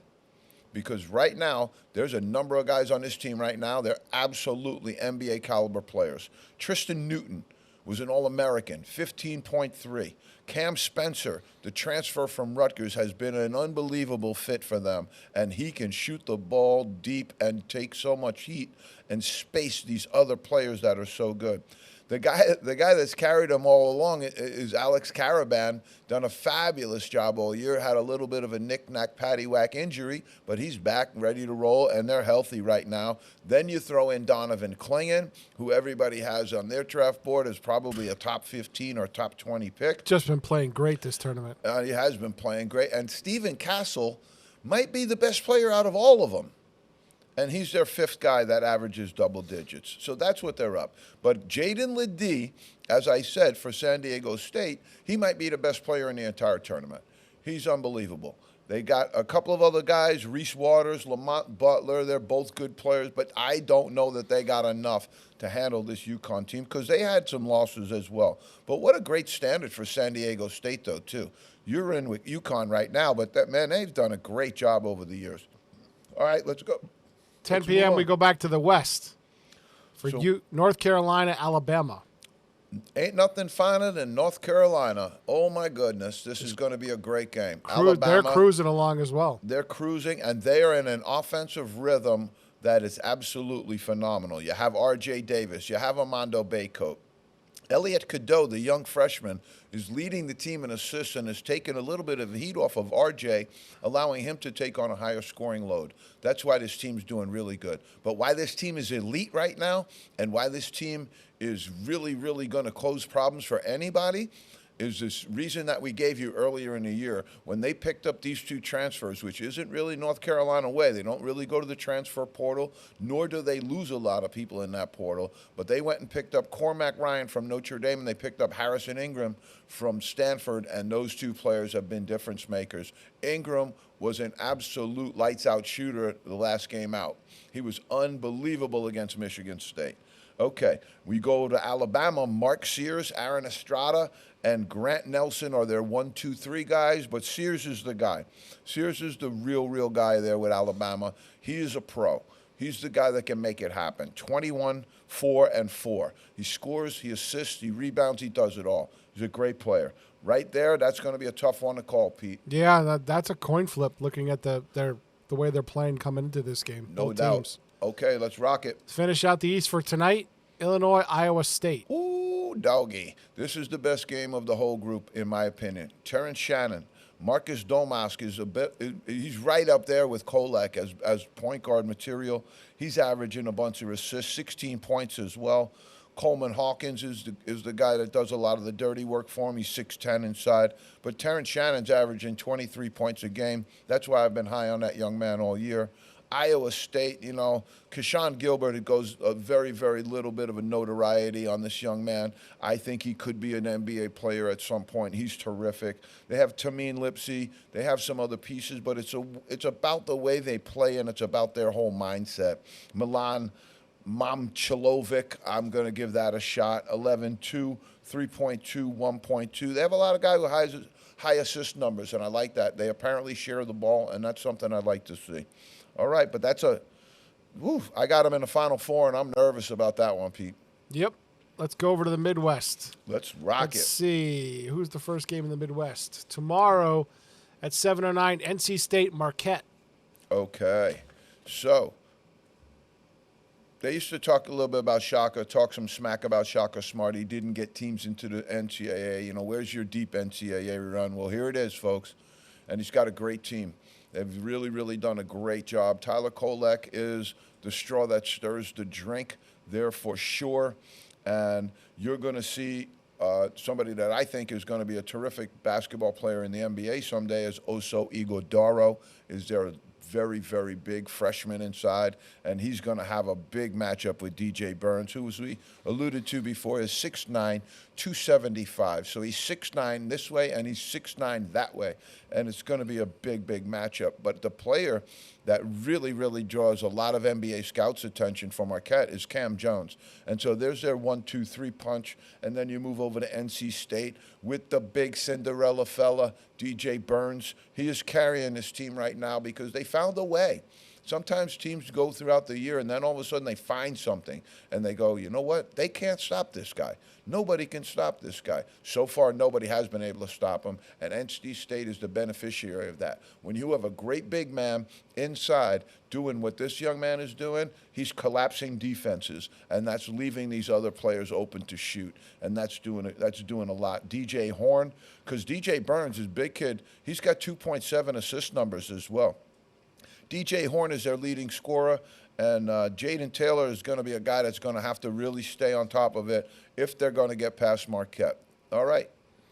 Because right now, there's a number of guys on this team right now, they're absolutely NBA caliber players. Tristan Newton was an All-American, 15.3. Cam Spencer, the transfer from Rutgers, has been an unbelievable fit for them, and he can shoot the ball deep and take so much heat and space these other players that are so good. The guy that's carried them all along is Alex Caravan, done a fabulous job all year, had a little bit of a knick-knack, paddywhack injury, but he's back, ready to roll, and they're healthy right now. Then you throw in Donovan Clingan, who everybody has on their draft board as probably a top 15 or top 20 pick.
Just been playing great this tournament.
He has been playing great. And Stephen Castle might be the best player out of all of them. And he's their 5th guy that averages double digits. So that's what they're up. But Jaden Ledee, as I said, for San Diego State, he might be the best player in the entire tournament. He's unbelievable. They got a couple of other guys, Reese Waters, Lamont Butler. They're both good players, but I don't know that they got enough to handle this UConn team because they had some losses as well. But what a great standard for San Diego State, though, too. You're in with UConn right now, but they've done a great job over the years. All right, let's go.
10 p.m. we go back to the West for North Carolina, Alabama.
Ain't nothing finer than North Carolina. Oh, my goodness. This is going to be a great game.
They're cruising along as well.
They're cruising, and they are in an offensive rhythm that is absolutely phenomenal. You have R.J. Davis. You have Armando Baycoat. Elliot Cadeau, the young freshman, is leading the team in assists and has taken a little bit of heat off of RJ, allowing him to take on a higher scoring load. That's why this team's doing really good. But why this team is elite right now and why this team is really, really going to cause problems for anybody is this reason that we gave you earlier in the year when they picked up these 2 transfers, which isn't really North Carolina way. They don't really go to the transfer portal, nor do they lose a lot of people in that portal. But they went and picked up Cormac Ryan from Notre Dame, and they picked up Harrison Ingram from Stanford, and those 2 players have been difference makers. Ingram was an absolute lights-out shooter the last game out. He was unbelievable against Michigan State. Okay, we go to Alabama. Mark Sears, Aaron Estrada, and Grant Nelson are their 1, 2, 3 guys, but Sears is the guy. Sears is the real guy there with Alabama. He is a pro. He's the guy that can make it happen. 21, 4, and 4. He scores, he assists, he rebounds, he does it all. He's a great player. Right there, that's going to be a tough one to call, Pete.
Yeah, that's a coin flip looking at the way they're playing coming into this game.
No doubt. Teams. Okay, let's rock it.
Finish out the East for tonight. Illinois, Iowa State.
Ooh, doggy. This is the best game of the whole group, in my opinion. Terrence Shannon. Marcus Domask he's right up there with Kolek as point guard material. He's averaging a bunch of assists, 16 points as well. Coleman Hawkins is the guy that does a lot of the dirty work for him. He's 6'10" inside. But Terrence Shannon's averaging 23 points a game. That's why I've been high on that young man all year. Iowa State, Keshawn Gilbert, it goes a very, very little bit of a notoriety on this young man. I think he could be an NBA player at some point. He's terrific. They have Tameen Lipsey. They have some other pieces, but it's about the way they play, and it's about their whole mindset. Milan Momchilovic, I'm going to give that a shot. 11-2, 3.2, 1.2. They have a lot of guys with high assist numbers, and I like that. They apparently share the ball, and that's something I'd like to see. All right, but I got them in the Final Four, and I'm nervous about that one, Pete.
Yep. Let's go over to the Midwest.
Let's rock
Let's
it.
see. Who's the first game in the Midwest? Tomorrow at 7:09, NC State Marquette.
Okay. So, they used to talk a little bit about Shaka, talk some smack about Shaka Smart. He didn't get teams into the NCAA. Where's your deep NCAA run? Well, here it is, folks. And he's got a great team. They've really, really done a great job. Tyler Kolek is the straw that stirs the drink there for sure. And you're going to see somebody that I think is going to be a terrific basketball player in the NBA someday is Oso Ighodaro. Is their very, very big freshman inside, and he's going to have a big matchup with DJ Burns, who, as we alluded to before, is 6'9", 275. So he's 6'9" this way, and he's 6'9" that way, and it's going to be a big, big matchup. But the player that really, really draws a lot of NBA scouts' attention from Marquette is Cam Jones. And so there's their 1-2-3 punch, and then you move over to NC State with the big Cinderella fella, DJ Burns. He is carrying this team right now because they found a way. Sometimes teams go throughout the year, and then all of a sudden they find something, and they go, you know what? They can't stop this guy. Nobody can stop this guy. So far, nobody has been able to stop him, and NC State is the beneficiary of that. When you have a great big man inside doing what this young man is doing, he's collapsing defenses, and that's leaving these other players open to shoot, and that's doing a lot. DJ Horn, because DJ Burns is big kid, he's got 2.7 assist numbers as well. DJ Horn is their leading scorer, and Jaden Taylor is going to be a guy that's going to have to really stay on top of it if they're going to get past Marquette. All right.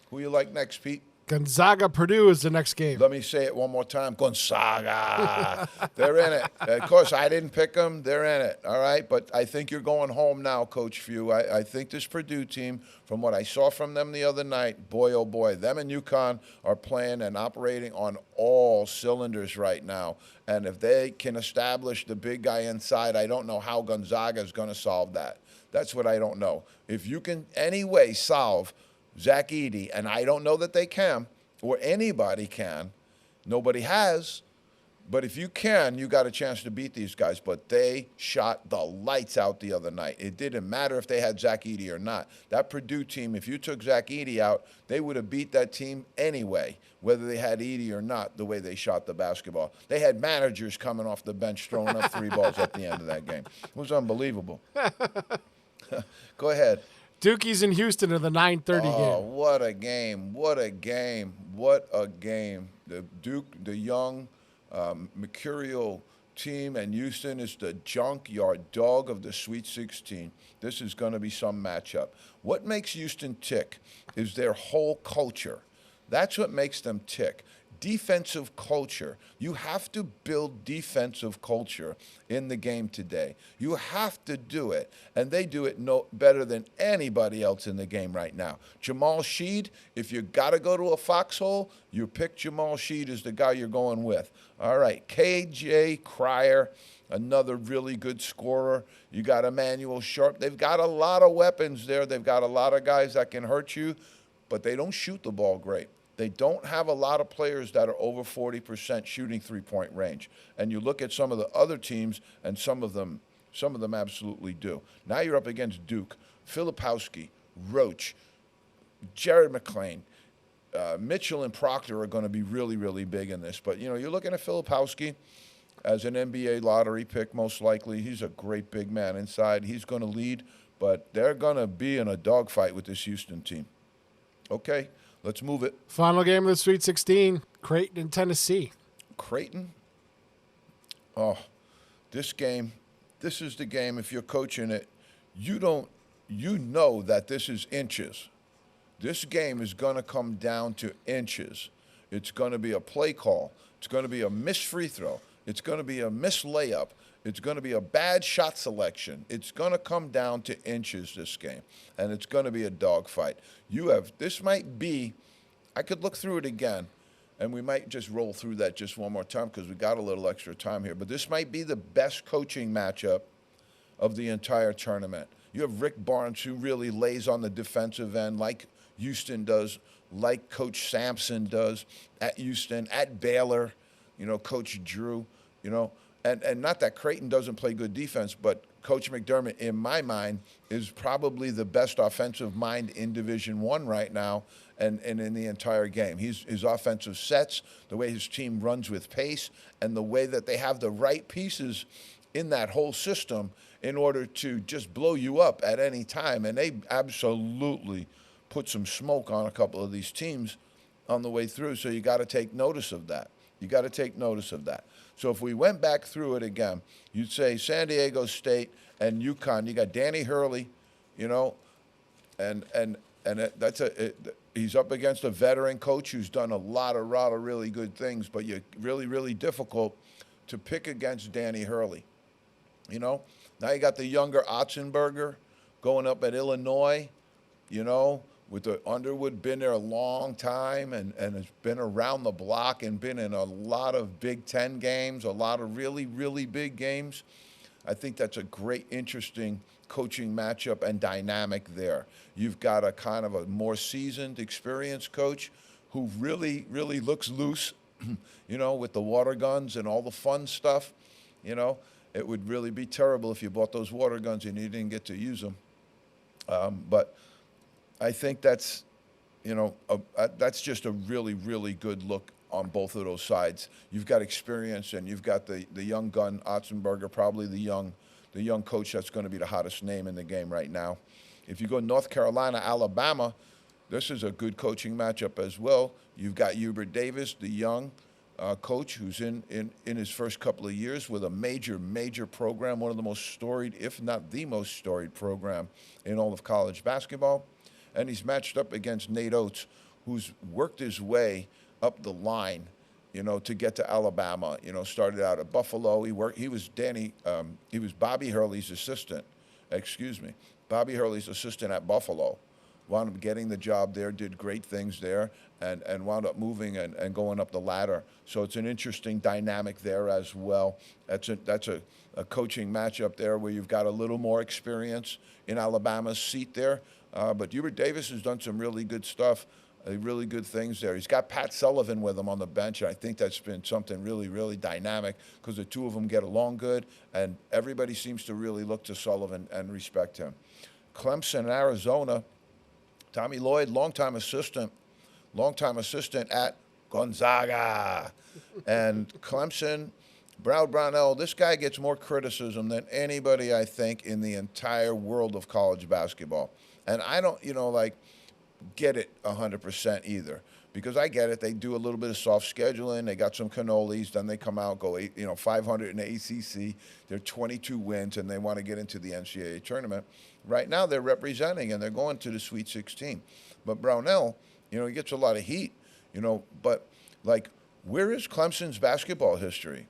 Who you like next, Pete?
Gonzaga Purdue is the next game.
Let me say it one more time. Gonzaga. They're in it. Of course, I didn't pick them. They're in it. All right. But I think you're going home now, Coach Few. I think this Purdue team, from what I saw from them the other night, boy, oh boy, them and UConn are playing and operating on all cylinders right now. And if they can establish the big guy inside, I don't know how Gonzaga is going to solve that. That's what I don't know. If you can anyway solve Zach Edey, and I don't know that they can, or anybody can. Nobody has. But if you can, you got a chance to beat these guys. But they shot the lights out the other night. It didn't matter if they had Zach Edey or not. That Purdue team, if you took Zach Edey out, they would have beat that team anyway, whether they had Edey or not, the way they shot the basketball. They had managers coming off the bench throwing up 3 balls at the end of that game. It was unbelievable. Go ahead.
Dukies in Houston are the 9:30 game.
Oh, what a game. What a game. What a game. The Duke, the young, mercurial team, and Houston is the junkyard dog of the Sweet 16. This is going to be some matchup. What makes Houston tick is their whole culture. That's what makes them tick. Defensive culture. You have to build defensive culture in the game today. You have to do it, and they do it no better than anybody else in the game right now. Jamal Sheed, if you got to go to a foxhole, you pick Jamal Sheed as the guy you're going with. All right, KJ Cryer, another really good scorer. You got Emmanuel Sharp. They've got a lot of weapons there. They've got a lot of guys that can hurt you, but they don't shoot the ball great. They don't have a lot of players that are over 40% shooting three-point range. And you look at some of the other teams, and some of them absolutely do. Now you're up against Duke, Filipowski, Roach, Jared McClain, Mitchell and Proctor are going to be really, really big in this. But, you're looking at Filipowski as an NBA lottery pick, most likely. He's a great big man inside. He's going to lead, but they're going to be in a dogfight with this Houston team. Okay. Let's move it.
Final game of the Sweet 16, Creighton and Tennessee.
Creighton? Oh, this is the game, if you're coaching it, you don't you know that this is inches. This game is going to come down to inches. It's going to be a play call. It's going to be a missed free throw. It's going to be a missed layup. It's going to be a bad shot selection. It's going to come down to inches this game, and it's going to be a dogfight. This might be, I could look through it again, and we might just roll through that just one more time because we got a little extra time here. But this might be the best coaching matchup of the entire tournament. You have Rick Barnes, who really lays on the defensive end like Houston does, like Coach Sampson does at Houston, at Baylor, Coach Drew, and not that Creighton doesn't play good defense, but Coach McDermott, in my mind, is probably the best offensive mind in Division I right now and in the entire game. His offensive sets, the way his team runs with pace, and the way that they have the right pieces in that whole system in order to just blow you up at any time. And they absolutely put some smoke on a couple of these teams on the way through, so you got to take notice of that. You got to take notice of that. So if we went back through it again, you'd say San Diego State and UConn. You got Danny Hurley, and he's up against a veteran coach who's done a lot of really good things, but you're really, really difficult to pick against Danny Hurley. Now you got the younger Otzenberger going up at Illinois, with the Underwood, been there a long time and has been around the block and been in a lot of Big Ten games, a lot of really, really big games. I think that's a great, interesting coaching matchup and dynamic there. You've got a kind of a more seasoned, experienced coach who really, really looks loose, with the water guns and all the fun stuff. It would really be terrible if you bought those water guns and you didn't get to use them. But I think that's just a really, really good look on both of those sides. You've got experience, and you've got the young gun, Otzenberger, probably the young coach that's going to be the hottest name in the game right now. If you go North Carolina, Alabama, this is a good coaching matchup as well. You've got Hubert Davis, the young coach who's in his first couple of years with a major program, one of the most storied, if not the most storied program in all of college basketball. And he's matched up against Nate Oates, who's worked his way up the line, to get to Alabama. Started out at Buffalo. He was Bobby Hurley's assistant. Bobby Hurley's assistant at Buffalo. Wound up getting the job there, did great things there, and wound up moving and going up the ladder. So it's an interesting dynamic there as well. That's a coaching matchup there where you've got a little more experience in Alabama's seat there. But Hubert Davis has done some really good stuff, really good things there. He's got Pat Sullivan with him on the bench, and I think that's been something really, really dynamic because the two of them get along good, and everybody seems to really look to Sullivan and respect him. Clemson, Arizona, Tommy Lloyd, longtime assistant at Gonzaga. And Clemson, Brad Brownell, this guy gets more criticism than anybody, I think, in the entire world of college basketball. And I don't, get it 100% either, because I get it. They do a little bit of soft scheduling. They got some cannolis. Then they come out, go 500 in the ACC. They're 22 wins, and they want to get into the NCAA tournament. Right now, they're representing, and they're going to the Sweet 16. But Brownell, he gets a lot of heat, But, where is Clemson's basketball history?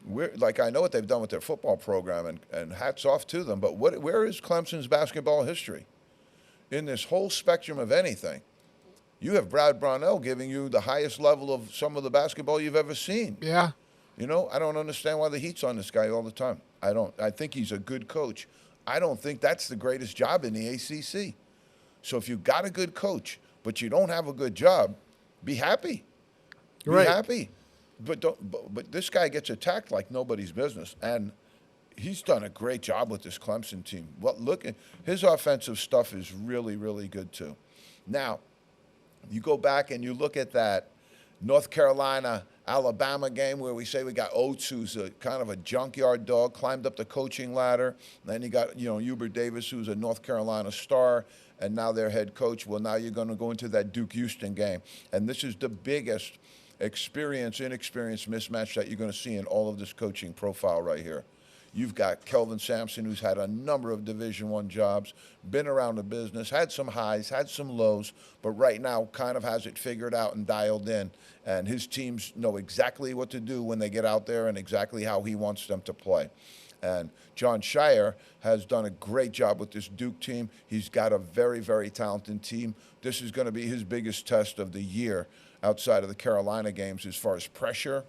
I know what they've done with their football program, and hats off to them, but where is Clemson's basketball history? In this whole spectrum of anything, you have Brad Brownell giving you the highest level of some of the basketball you've ever seen.
Yeah.
I don't understand why the heat's on this guy all the time. I think he's a good coach. I don't think that's the greatest job in the ACC. So if you've got a good coach, but you don't have a good job, be happy. Be happy. But this guy gets attacked like nobody's business, and he's done a great job with this Clemson team. His offensive stuff is really, really good too. Now, you go back and you look at that North Carolina Alabama game where we say we got Oates, who's a kind of a junkyard dog, climbed up the coaching ladder. Then you got Hubert Davis, who's a North Carolina star, and now their head coach. Well, now you're going to go into that Duke-Houston game, and this is the biggest inexperience mismatch that you're going to see in all of this coaching profile right here. You've got Kelvin Sampson, who's had a number of Division I jobs, been around the business, had some highs, had some lows, but right now kind of has it figured out and dialed in. And his teams know exactly what to do when they get out there and exactly how he wants them to play. And John Shire has done a great job with this Duke team. He's got a very, very talented team. This is going to be his biggest test of the year outside of the Carolina games as far as pressure,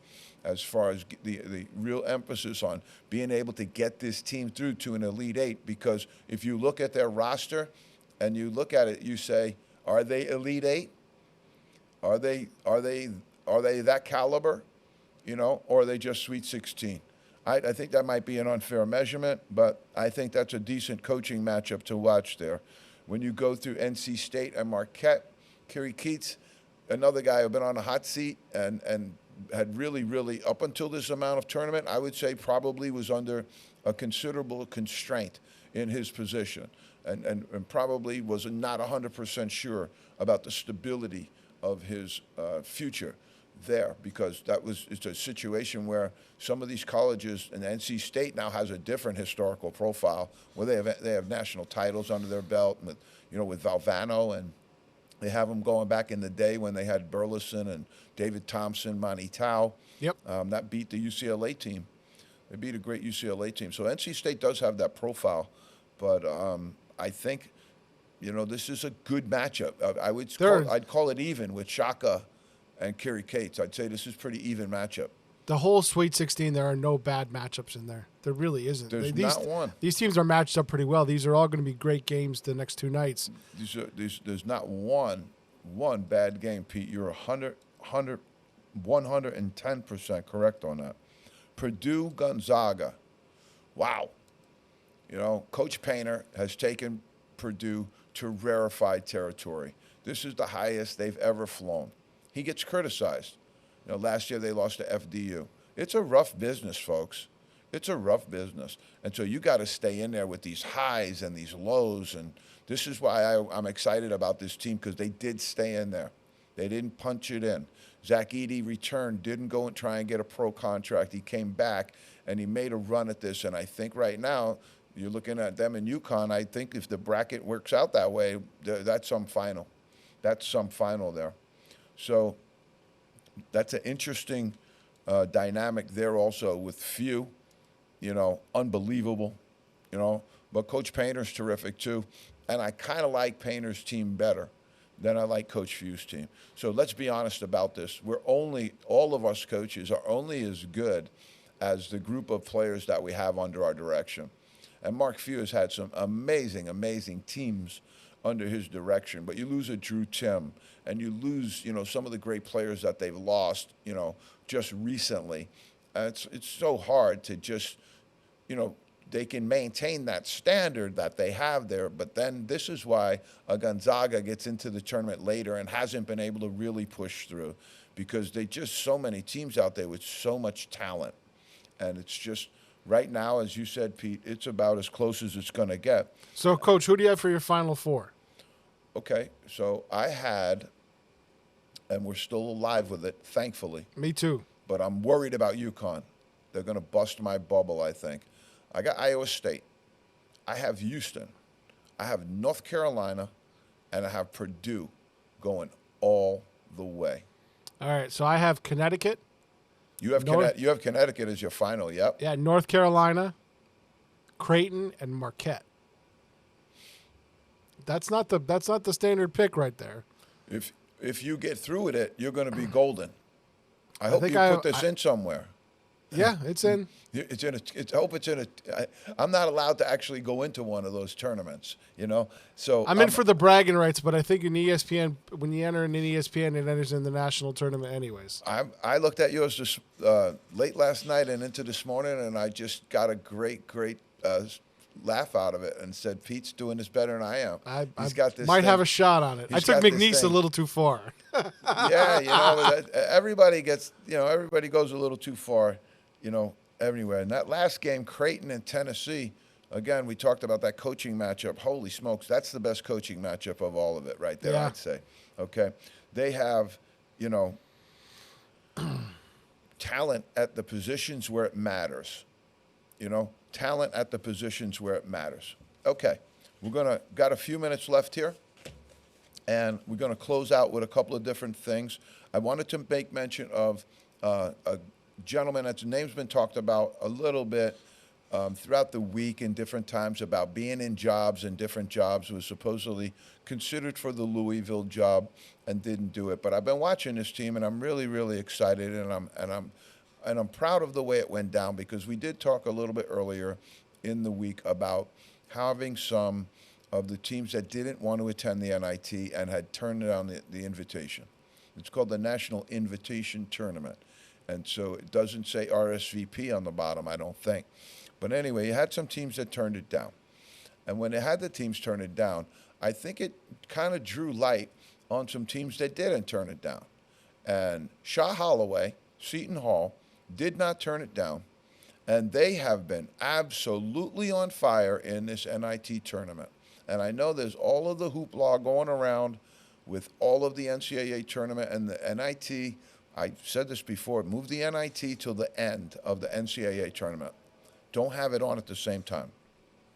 as far as the real emphasis on being able to get this team through to an Elite Eight. Because if you look at their roster and you look at it, you say, are they Elite Eight? Are they that caliber? Or are they just Sweet 16? I think that might be an unfair measurement, but I think that's a decent coaching matchup to watch there. When you go through NC State and Marquette, Kerry Keats, another guy who's been on a hot seat and had really, up until this amount of tournament, I would say probably was under a considerable constraint in his position and probably was not 100% sure about the stability of his future there, because it's a situation where some of these colleges, and NC State now has a different historical profile where they have national titles under their belt with Valvano, and they have them going back in the day when they had Burleson and David Thompson, Monty Tao.
Yep.
That beat the UCLA team. They beat a great UCLA team. So NC State does have that profile, but I think this is a good matchup. I'd call it even with Shaka and Kerry Cates. I'd say this is pretty even matchup.
The whole Sweet 16, there are no bad matchups in there. There really isn't.
There's not one.
These teams are matched up pretty well. These are all going to be great games the next two nights.
There's not one bad game, Pete. You're 110% correct on that. Purdue Gonzaga. Wow. Coach Painter has taken Purdue to rarefied territory. This is the highest they've ever flown. He gets criticized. Last year they lost to FDU. It's a rough business, folks. It's a rough business. And so you got to stay in there with these highs and these lows. And this is why I'm excited about this team, because they did stay in there. They didn't punch it in. Zach Edey returned, didn't go and try and get a pro contract. He came back, and he made a run at this. And I think right now, you're looking at them in UConn. I think if the bracket works out that way, that's some final. That's some final there. So that's an interesting dynamic there also with Few, unbelievable, But Coach Painter's terrific too. And I kind of like Painter's team better than I like Coach Few's team. So let's be honest about this. All of us coaches are only as good as the group of players that we have under our direction. And Mark Few has had some amazing, amazing teams under his direction. But you lose a Drew Timm, and you lose, some of the great players that they've lost, just recently. It's so hard to just, they can maintain that standard that they have there. But then this is why a Gonzaga gets into the tournament later and hasn't been able to really push through, because they just so many teams out there with so much talent. And it's just, right now, as you said, Pete, it's about as close as it's going to get.
So, Coach, who do you have for your Final Four?
Okay, so I had, and we're still alive with it, thankfully.
Me too.
But I'm worried about UConn. They're going to bust my bubble, I think. I got Iowa State. I have Houston. I have North Carolina. And I have Purdue going all the way.
All right, so I have Connecticut.
You have Connecticut as your final, yep.
Yeah, North Carolina, Creighton, and Marquette. That's not the standard pick right there.
If you get through with it, you're going to be golden. I hope you put this in somewhere.
Yeah, it's in.
I hope it's in a. I'm not allowed to actually go into one of those tournaments, So
I'm in for the bragging rights, but I think in ESPN, when you enter in an ESPN, it enters in the national tournament anyways.
I looked at yours just late last night and into this morning, and I just got a great laugh out of it and said, Pete's doing this better than I am. He's got this.
Might have a shot on it. I took McNeese a little too far.
Yeah, everybody gets, everybody goes a little too far, everywhere. And that last game, Creighton and Tennessee, again, we talked about that coaching matchup. Holy smokes, that's the best coaching matchup of all of it right there, I'd say. Okay. They have, talent at the positions where it matters. talent at the positions where it matters. Okay, got a few minutes left here, and we're gonna close out with a couple of different things. I wanted to make mention of a gentleman that's name's been talked about a little bit throughout the week in different times about being in jobs and different jobs, was supposedly considered for the Louisville job and didn't do it. But I've been watching this team, and I'm really, really excited, and I'm proud of the way it went down, because we did talk a little bit earlier in the week about having some of the teams that didn't want to attend the NIT and had turned down the invitation. It's called the National Invitation Tournament. And so it doesn't say RSVP on the bottom, I don't think. But anyway, you had some teams that turned it down. And when they had the teams turn it down, I think it kind of drew light on some teams that didn't turn it down. And Shaw Holloway, Seton Hall, did not turn it down. And they have been absolutely on fire in this NIT tournament. And I know there's all of the hoopla going around with all of the NCAA tournament and the NIT. I said this before, move the NIT till the end of the NCAA tournament. Don't have it on at the same time.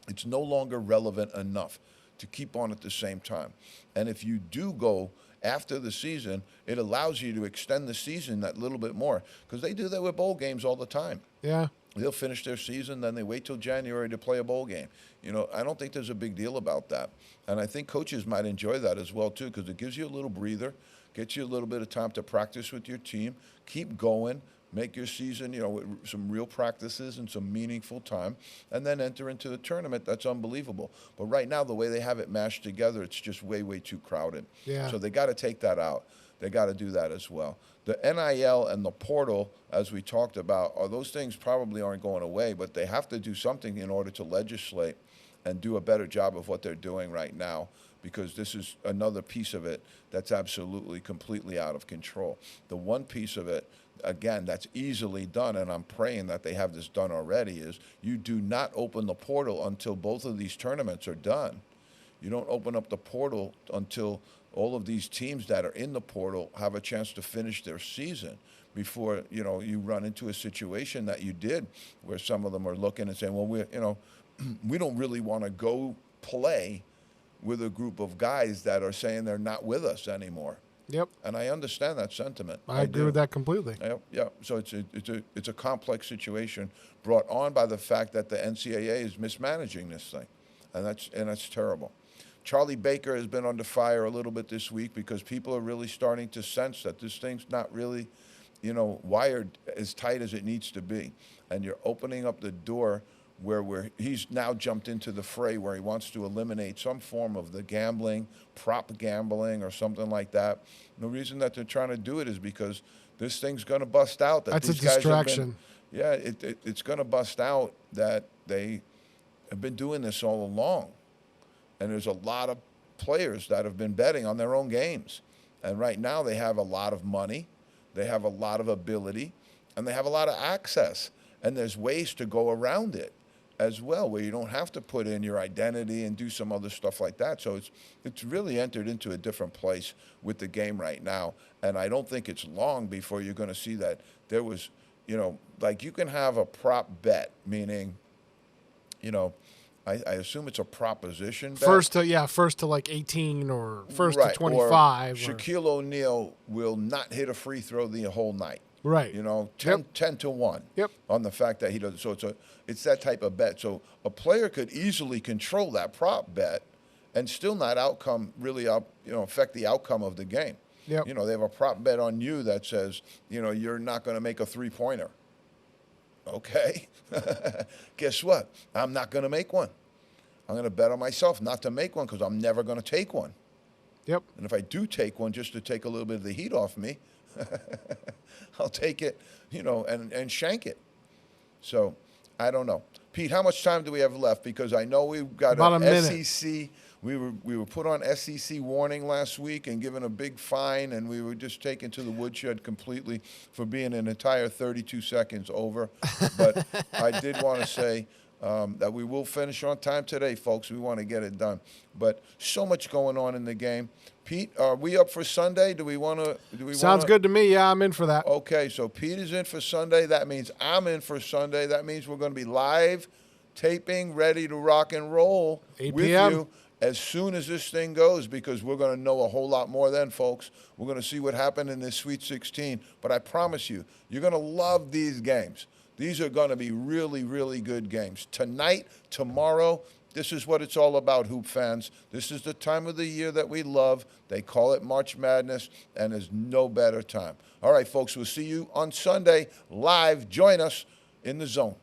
It's no longer relevant enough to keep on at the same time. And if you do go after the season, it allows you to extend the season that little bit more, because they do that with bowl games all the time.
Yeah.
They'll finish their season, then they wait till January to play a bowl game. You know, I don't think there's a big deal about that. And I think coaches might enjoy that as well, too, because it gives you a little breather, gets you a little bit of time to practice with your team, keep going, make your season, you know, with some real practices and some meaningful time, and then enter into the tournament. That's unbelievable. But right now, the way they have it mashed together, it's just way, way too crowded.
Yeah.
So they got to take that out. They got to do that as well. The NIL and the portal, as we talked about, those things probably aren't going away, but they have to do something in order to legislate and do a better job of what they're doing right now, because this is another piece of it that's absolutely, completely out of control. The one piece of it, again, that's easily done, and I'm praying that they have this done already, is you do not open the portal until both of these tournaments are done. You don't open up the portal until all of these teams that are in the portal have a chance to finish their season before, you know, you run into a situation that you did where some of them are looking and saying, well, we don't really want to go play with a group of guys that are saying they're not with us anymore.
Yep.
And I understand that sentiment.
I agree with that completely.
Yep, yeah. So it's a complex situation brought on by the fact that the NCAA is mismanaging this thing, and that's terrible. Charlie Baker has been under fire a little bit this week because people are really starting to sense that this thing's not really, you know, wired as tight as it needs to be, and you're opening up the door where he's now jumped into the fray where he wants to eliminate some form of the gambling, prop gambling or something like that. And the reason that they're trying to do it is because this thing's going to bust out.
That's a distraction.
It's going to bust out that they have been doing this all along. And there's a lot of players that have been betting on their own games. And right now they have a lot of money, they have a lot of ability, and they have a lot of access. And there's ways to go around it as well, where you don't have to put in your identity and do some other stuff like that. So it's really entered into a different place with the game right now. And I don't think it's long before you're going to see that there was, you know, like you can have a prop bet, meaning, you know, I assume it's a proposition bet.
First to like 18 or first
right,
to 25.
Or Shaquille O'Neal will not hit a free throw the whole night.
Right.
You know, 10 to 1
Yep.
on the fact that he doesn't. So it's that type of bet. So a player could easily control that prop bet and still not affect the outcome of the game.
Yep.
You know, they have a prop bet on you that says, you know, you're not going to make a three-pointer. Okay. Guess what? I'm not going to make one. I'm going to bet on myself not to make one because I'm never going to take one.
Yep.
And if I do take one just to take a little bit of the heat off me, I'll take it, you know, and shank it. So I don't know. Pete, how much time do we have left? Because I know we've got
about a minute.
SEC. We were put on SEC warning last week and given a big fine, and we were just taken to the woodshed completely for being an entire 32 seconds over. But I did want to say that we will finish on time today, folks. We want to get it done. But so much going on in the game. Pete, are we up for Sunday? Do we want to?
Sounds good to me. Yeah, I'm in for that.
Okay, so Pete is in for Sunday. That means I'm in for Sunday. That means we're going to be live taping, ready to rock and roll
8
with
p.m.
you as soon as this thing goes, because we're going to know a whole lot more then, folks. We're going to see what happened in this Sweet 16. But I promise you, you're going to love these games. These are going to be really, really good games. Tonight, tomorrow, this is what it's all about, hoop fans. This is the time of the year that we love. They call it March Madness, and there's no better time. All right, folks, we'll see you on Sunday live. Join us in the zone.